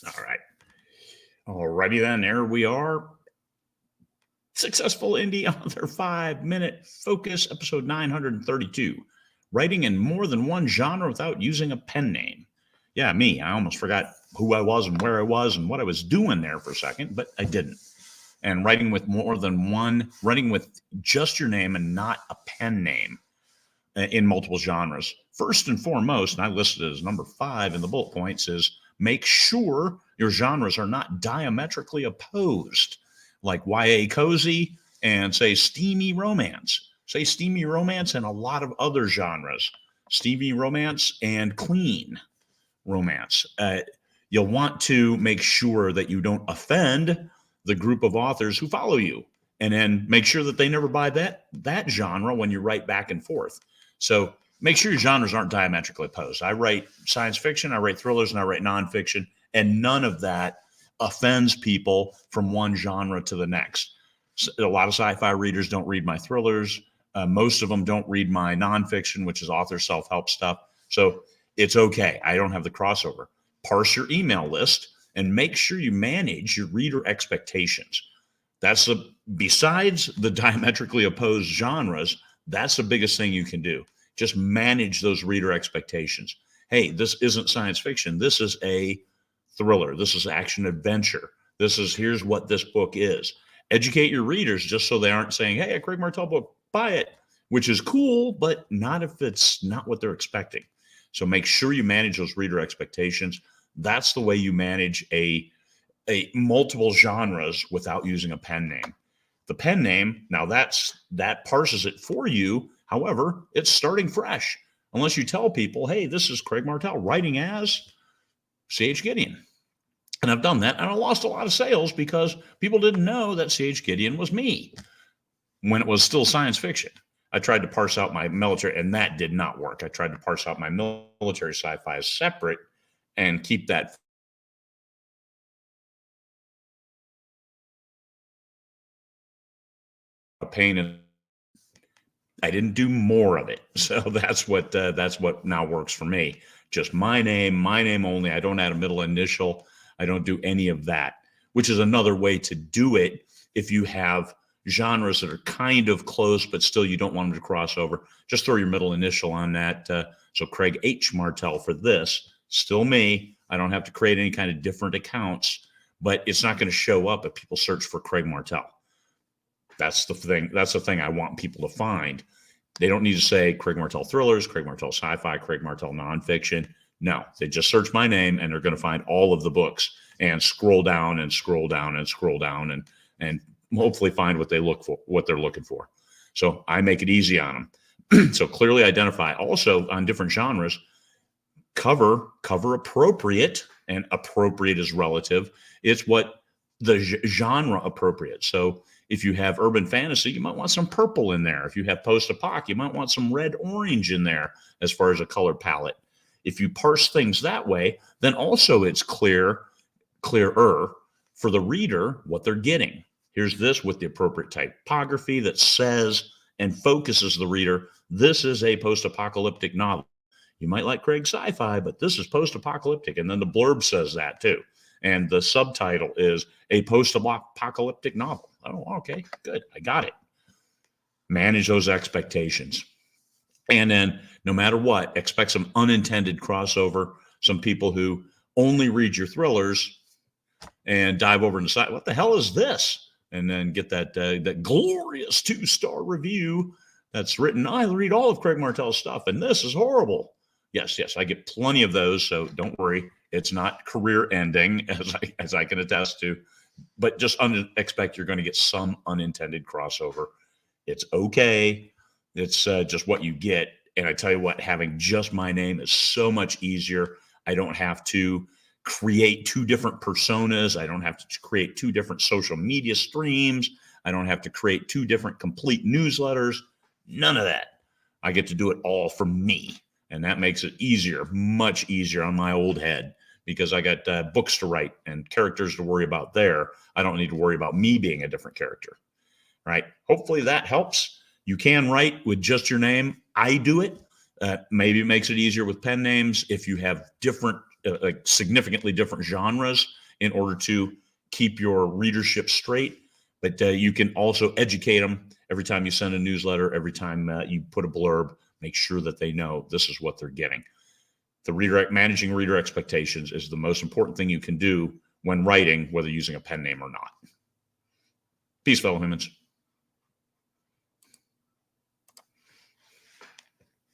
All right. Alrighty then, there we are. Successful Indie Author 5-Minute Focus, episode 932. Writing in more than one genre without using a pen name. Yeah, me. I almost forgot who I was and where I was and what I was doing there for a second, but I didn't. And writing with more than one, writing with just your name and not a pen name in multiple genres. First and foremost, and I listed it as number 5 in the bullet points, is make sure your genres are not diametrically opposed, like YA cozy and say steamy romance. Say steamy romance and a lot of other genres. Steamy romance and clean romance. You'll want to make sure that you don't offend the group of authors who follow you, and then make sure that they never buy that genre when you write back and forth. So make sure your genres aren't diametrically opposed. I write science fiction, I write thrillers, and I write nonfiction, and none of that offends people from one genre to the next. So a lot of sci-fi readers don't read my thrillers. Most of them don't read my nonfiction, which is author self-help stuff. So it's okay. I don't have the crossover. Parse your email list and make sure you manage your reader expectations. That's besides the diametrically opposed genres, that's the biggest thing you can do. Just manage those reader expectations. Hey, this isn't science fiction. This is a thriller. This is action adventure. Here's what this book is. Educate your readers just so they aren't saying, hey, a Craig Martelle book, buy it, which is cool, but not if it's not what they're expecting. So make sure you manage those reader expectations. That's the way you manage a multiple genres without using a pen name. The pen name, now that parses it for you. However, it's starting fresh. Unless you tell people, hey, this is Craig Martelle writing as C.H. Gideon. And I've done that, and I lost a lot of sales because people didn't know that C.H. Gideon was me when it was still science fiction. I tried to parse out my military, and that did not work. I tried to parse out my military sci-fi as separate and keep that pain, and I didn't do more of it. So that's what now works for me. Just my name only. I don't add a middle initial. I don't do any of that, which is another way to do it if you have genres that are kind of close, but still you don't want them to cross over. Just throw your middle initial on that. So Craig H. Martelle for this, still me. I don't have to create any kind of different accounts, but it's not going to show up if people search for Craig Martelle. That's the thing. That's the thing I want people to find. They don't need to say Craig Martelle thrillers, Craig Martelle sci-fi, Craig Martelle nonfiction. No, they just search my name and they're going to find all of the books and scroll down and scroll down and scroll down and hopefully find what they're looking for. So I make it easy on them. So clearly identify. Also on different genres, cover appropriate, and appropriate is relative. It's what the genre appropriate. So if you have urban fantasy, you might want some purple in there. If you have post-apoc, you might want some red orange in there as far as a color palette. If you parse things that way, then also it's clearer for the reader what they're getting. Here's this with the appropriate typography that says and focuses the reader, this is a post-apocalyptic novel. You might like Craig sci-fi, but this is post-apocalyptic. And then the blurb says that too. And the subtitle is a post-apocalyptic novel. Oh, okay, good. I got it. Manage those expectations. And then no matter what, expect some unintended crossover, some people who only read your thrillers and dive over and decide, what the hell is this? And then get that glorious 2-star review that's written, I read all of Craig Martelle's stuff, and this is horrible. Yes, I get plenty of those, so don't worry. It's not career ending, as I can attest to, but just expect you're going to get some unintended crossover. It's okay. It's just what you get. And I tell you what, having just my name is so much easier. I don't have to create 2 different personas. I don't have to create 2 different social media streams. I don't have to create 2 different complete newsletters. None of that. I get to do it all from me. And that makes it easier, much easier on my old head, because I got books to write and characters to worry about there. I don't need to worry about me being a different character, right? Hopefully that helps. You can write with just your name. I do it. Maybe it makes it easier with pen names if you have different, like significantly different genres in order to keep your readership straight. But you can also educate them every time you send a newsletter, every time you put a blurb, make sure that they know this is what they're getting. Managing reader expectations is the most important thing you can do when writing, whether using a pen name or not. Peace, fellow humans.